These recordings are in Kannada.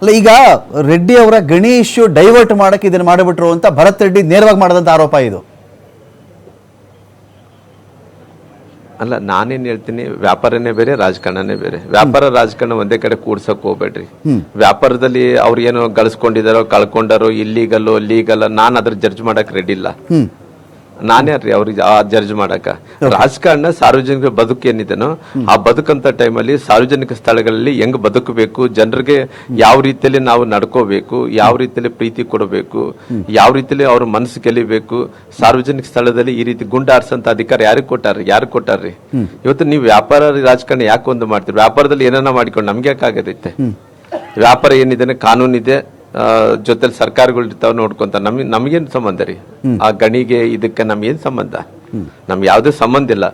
ಅಲ್ಲ, ಈಗ ರೆಡ್ಡಿ ಅವರ ಗಣಿ ಇಶ್ಯೂ ಡೈವರ್ಟ್ ಮಾಡಕ್ಕೆ ಇದನ್ನು ಮಾಡಿಬಿಟ್ರು ಅಂತ ಭರತ್ ರೆಡ್ಡಿ ನೇರವಾಗಿ ಮಾಡಿದಂಥ ಆರೋಪ ಇದು. ಅಲ್ಲ, ನಾನೇನ್ ಹೇಳ್ತೀನಿ, ವ್ಯಾಪಾರನೇ ಬೇರೆ ರಾಜಕಾರಣನೇ ಬೇರೆ. ವ್ಯಾಪಾರ ರಾಜಕಾರಣ ಒಂದೇ ಕಡೆ ಕೂಡ್ಸಕ್ ಹೋಗ್ಬೇಡ್ರಿ. ವ್ಯಾಪಾರದಲ್ಲಿ ಅವ್ರು ಏನು ಗಳಿಸ್ಕೊಂಡಿದಾರೋ ಕಳ್ಕೊಂಡಾರೋ, ಇಲ್ಲೀಗಲ್ಲೋ ಲೀಗಲ್, ನಾನು ಅದ್ರ ಜಡ್ಜ್ ಮಾಡಕ್ ರೆಡಿ ಇಲ್ಲ. ನಾನ್ಯಾರ್ರಿ ಅವ್ರಿಗೆ ಆ ಜಡ್ಜ್ ಮಾಡಕ? ರಾಜಕಾರಣ ಸಾರ್ವಜನಿಕ ಬದುಕು ಏನಿದೆನೋ ಆ ಬದುಕಂತ ಟೈಮಲ್ಲಿ ಸಾರ್ವಜನಿಕ ಸ್ಥಳಗಳಲ್ಲಿ ಹೆಂಗ್ ಬದುಕಬೇಕು, ಜನರಿಗೆ ಯಾವ ರೀತಿಯಲ್ಲಿ ನಾವು ನಡ್ಕೋಬೇಕು, ಯಾವ ರೀತಿಯಲ್ಲಿ ಪ್ರೀತಿ ಕೊಡಬೇಕು, ಯಾವ ರೀತಿಯಲ್ಲಿ ಅವ್ರ ಮನಸ್ಸು ಗೆಲ್ಲಿಬೇಕು. ಸಾರ್ವಜನಿಕ ಸ್ಥಳದಲ್ಲಿ ಈ ರೀತಿ ಗುಂಡಾರ್ಸಂತ ಅಧಿಕಾರ ಯಾರು ಕೊಟ್ಟಾರ್ರಿ? ಇವತ್ತು ನೀವು ವ್ಯಾಪಾರ ರಾಜಕಾರಣ ಯಾಕೆ ಒಂದು ಮಾಡ್ತೀರಿ? ವ್ಯಾಪಾರದಲ್ಲಿ ಏನನ್ನ ಮಾಡಿಕೊಂಡು ನಮ್ಗೆ ಯಾಕಾಗದೈತೆ? ವ್ಯಾಪಾರ ಏನಿದೆ, ಕಾನೂನಿದೆ, ಜೊತೆಲಿ ಸರ್ಕಾರಗಳು ಇರ್ತಾವ ನೋಡ್ಕೊಂತ. ನಮ್ಗೇನ್ ಸಂಬಂಧ ರೀ ಆ ಗಣಿಗೆ? ಇದಕ್ಕೆ ನಮ್ಗೇನ್ ಸಂಬಂಧ? ನಮ್ಗೆ ಯಾವುದೇ ಸಂಬಂಧ ಇಲ್ಲ.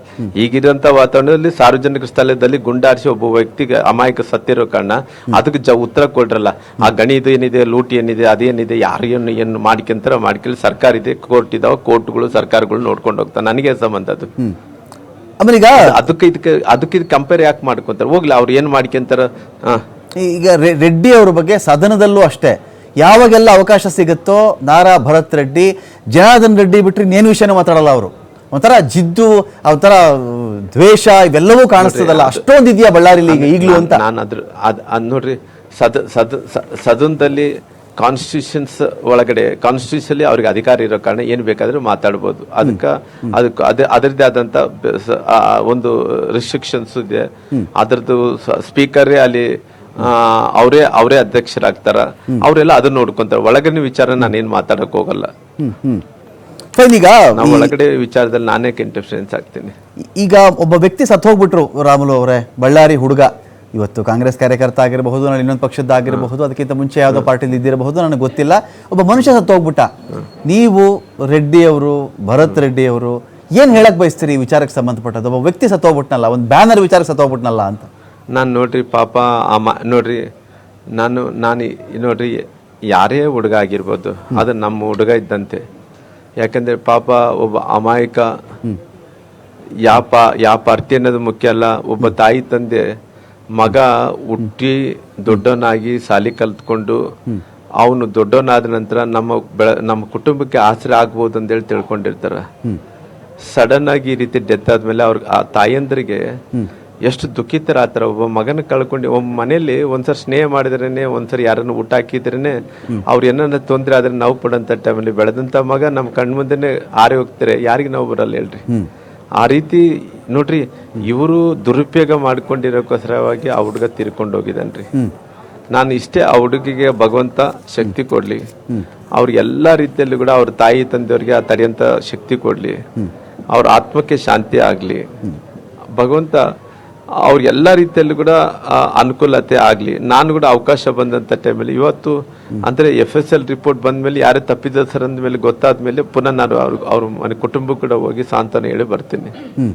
ಈಗಿರುವಂತ ವಾತಾವರಣದಲ್ಲಿ ಸಾರ್ವಜನಿಕ ಸ್ಥಳದಲ್ಲಿ ಗುಂಡಾರಿಸಿ ಒಬ್ಬ ವ್ಯಕ್ತಿಗೆ ಅಮಾಯಕ ಸತ್ತಿರೋ ಕಾರಣ ಅದಕ್ಕೆ ಉತ್ತರ ಕೊಡ್ರಲ್ಲ. ಆ ಗಣಿದು ಏನಿದೆ, ಲೂಟಿ ಏನಿದೆ, ಅದೇನಿದೆ, ಯಾರು ಏನು ಮಾಡ್ಕೊಂತಾರ ಮಾಡ್ಕೊಳ್ಳಿ. ಸರ್ಕಾರ ಇದೆ, ಕೋರ್ಟ್ ಇದಾವ, ಕೋರ್ಟ್ಗಳು ಸರ್ಕಾರಗಳು ನೋಡ್ಕೊಂಡು ಹೋಗ್ತಾವ. ನನಗೆ ಸಂಬಂಧ ಅದು. ಆಮೇಲೆ ಈಗ ಅದಕ್ಕೆ ಕಂಪೇರ್ ಯಾಕೆ ಮಾಡ್ಕೊಂತಾರೆ? ಹೋಗ್ಲಿ, ಅವ್ರು ಏನ್ ಮಾಡ್ಕೊಂತಾರ. ಈಗ ರೆಡ್ಡಿ ಅವ್ರ ಬಗ್ಗೆ ಸದನದಲ್ಲೂ ಅಷ್ಟೇ, ಯಾವಾಗೆಲ್ಲ ಅವಕಾಶ ಸಿಗುತ್ತೋ ನಾರಾ ಭರತ್ ರೆಡ್ಡಿ, ಜನಾರ್ದನ್ ರೆಡ್ಡಿ ಬಿಟ್ಟರೆ ಇನ್ನೇನು ವಿಷಯನೂ ಮಾತಾಡಲ್ಲ ಅವರು. ಒಂಥರ ಜಿದ್ದು, ಒಂಥರ ದ್ವೇಷ ಇವೆಲ್ಲವೂ ಕಾಣಿಸ್ತದಲ್ಲ, ಅಷ್ಟೊಂದು ಇದೆಯಾ ಬಳ್ಳಾರಿಲಿ ಈಗಲೂ ಅಂತ ನಾನು ನೋಡ್ರಿ, ಸದನದಲ್ಲಿ ಕಾನ್ಸ್ಟಿಟ್ಯೂಷನ್ಸ್ ಒಳಗಡೆ ಕಾನ್ಸ್ಟಿಟ್ಯೂಷನ್ ಅವ್ರಿಗೆ ಅಧಿಕಾರ ಇರೋ ಕಾರಣ ಏನ್ ಬೇಕಾದ್ರೂ ಮಾತಾಡ್ಬೋದು. ಅದರದ್ದೇ ಆದಂತ ಒಂದು ರಿಸ್ಟ್ರಿಕ್ಷನ್ಸ್ ಇದೆ. ಅದರದ್ದು ಸ್ಪೀಕರೇ ಅಲ್ಲಿ ಅವರೇ ಅಧ್ಯಕ್ಷರಾಗ್ತಾರ. ಅವರೆಲ್ಲ ಅದನ್ನ ನೋಡ್ಕೊಂತಾರೆ. ಒಳಗಡೆ ವಿಚಾರ ನಾನೇನ್ ಮಾತಾಡಕ್ ಹೋಗಲ್ಲ. ನಾವು ಒಳಗಡೆ ವಿಚಾರದಲ್ಲಿ ನಾನೇ ಇಂಟರ್ಫರೆನ್ಸ್ ಆಗ್ತೀನಿ. ಈಗ ಒಬ್ಬ ವ್ಯಕ್ತಿ ಸತ್ತು ಹೋಗ್ಬಿಟ್ರು ರಾಮುಲು ಅವರೇ, ಬಳ್ಳಾರಿ ಹುಡುಗ, ಇವತ್ತು ಕಾಂಗ್ರೆಸ್ ಕಾರ್ಯಕರ್ತ ಆಗಿರಬಹುದು, ನಾನು ಇನ್ನೊಂದು ಪಕ್ಷದ್ದಾಗಿರಬಹುದು, ಅದಕ್ಕಿಂತ ಮುಂಚೆ ಯಾವುದೋ ಪಾರ್ಟಿಲಿ ಇದ್ದಿರಬಹುದು, ನನಗೆ ಗೊತ್ತಿಲ್ಲ. ಒಬ್ಬ ಮನುಷ್ಯ ಸತ್ತು ಹೋಗ್ಬಿಟ್ಟ. ನೀವು ರೆಡ್ಡಿ ಅವರು, ಭರತ್ ರೆಡ್ಡಿ ಅವರು ಏನ್ ಹೇಳಕ್ ಬಯಸ್ತೀರಿ ಈ ವಿಚಾರಕ್ಕೆ ಸಂಬಂಧಪಟ್ಟದ್ದು? ಒಬ್ಬ ವ್ಯಕ್ತಿ ಸತ್ತು ಹೋಗ್ಬಿಟ್ನಲ್ಲ, ಒಂದು ಬ್ಯಾನರ್ ವಿಚಾರಕ್ಕೆ ಸತ್ತು ಹೋಗ್ಬಿಟ್ನಲ್ಲ ಅಂತ. ನಾನು ನೋಡ್ರಿ ಪಾಪ ನೋಡ್ರಿ, ನಾನು ನೋಡ್ರಿ, ಯಾರೇ ಹುಡುಗ ಆಗಿರ್ಬೋದು, ಅದು ನಮ್ಮ ಹುಡುಗ ಇದ್ದಂತೆ. ಯಾಕಂದ್ರೆ ಪಾಪ ಒಬ್ಬ ಅಮಾಯಕ, ಯಾವ ಪಾರ್ಟಿ ಅನ್ನೋದು ಮುಖ್ಯ ಅಲ್ಲ. ಒಬ್ಬ ತಾಯಿ ತಂದೆ ಮಗ ಹುಟ್ಟಿ ದೊಡ್ಡವನಾಗಿ ಸಾಲಿ ಕಲ್ತ್ಕೊಂಡು ಅವನು ದೊಡ್ಡವನಾದ ನಂತರ ನಮ್ಮ ಕುಟುಂಬಕ್ಕೆ ಆಸರೆ ಆಗ್ಬೋದು ಅಂತೇಳಿ ತಿಳ್ಕೊಂಡಿರ್ತಾರ. ಸಡನ್ ಆಗಿ ಈ ರೀತಿ ಡೆತ್ ಆದ್ಮೇಲೆ ಆ ತಾಯಂದ್ರಿಗೆ ಎಷ್ಟು ದುಃಖಿತರಾಗ್ತಾರ. ಒಬ್ಬ ಮಗನ ಕಳ್ಕೊಂಡು, ಒಬ್ಬ ಮನೆಯಲ್ಲಿ ಒಂದ್ಸರಿ ಸ್ನೇಹ ಮಾಡಿದ್ರೇನೆ, ಒಂದ್ಸರಿ ಯಾರನ್ನು ಊಟ ಹಾಕಿದ್ರೇನೆ, ಅವ್ರು ಏನಾರ ತೊಂದರೆ ಆದ್ರೆ ನಾವು ಪಡೋಂಥ ಟೈಮಲ್ಲಿ ಬೆಳೆದಂತ ಮಗ ನಮ್ಮ ಕಣ್ಮುಂದೆನೆ ಆರಿ ಹೋಗ್ತಾರೆ. ಯಾರಿಗೆ ನಾವು ಬರಲ್ಲ ಹೇಳ್ರಿ? ಆ ರೀತಿ ನೋಡ್ರಿ, ಇವರು ದುರುಪಯೋಗ ಮಾಡ್ಕೊಂಡಿರೋಕ್ಕೋಸ್ಕರವಾಗಿ ಆ ಹುಡುಗ ತೀರ್ಕೊಂಡು ಹೋಗಿದ್ದಾನ್ರಿ. ನಾನು ಇಷ್ಟೇ, ಆ ಹುಡುಗಿಗೆ ಭಗವಂತ ಶಕ್ತಿ ಕೊಡ್ಲಿ, ಅವ್ರಿಗೆ ಎಲ್ಲಾ ರೀತಿಯಲ್ಲೂ ಕೂಡ ಅವ್ರ ತಾಯಿ ತಂದೆಯವ್ರಿಗೆ ಆ ತಡೆಯಂತ ಶಕ್ತಿ ಕೊಡ್ಲಿ, ಅವ್ರ ಆತ್ಮಕ್ಕೆ ಶಾಂತಿ ಆಗ್ಲಿ ಭಗವಂತ, ಅವ್ರ ಎಲ್ಲಾ ರೀತಿಯಲ್ಲೂ ಕೂಡ ಅನುಕೂಲತೆ ಆಗ್ಲಿ. ನಾನು ಕೂಡ ಅವಕಾಶ ಬಂದಂತ ಟೈಮಲ್ಲಿ ಇವತ್ತು ಅಂದ್ರೆ FSL ರಿಪೋರ್ಟ್ ಬಂದ್ಮೇಲೆ ಯಾರೇ ತಪ್ಪಿದ ಸರ್ ಅಂದ್ಮೇಲೆ ಗೊತ್ತಾದ್ಮೇಲೆ ಪುನಃ ನಾನು ಅವ್ರ ಮನೆ ಕುಟುಂಬ ಕೂಡ ಹೋಗಿ ಸಾಂತ್ವನ ಹೇಳಿ ಬರ್ತೀನಿ.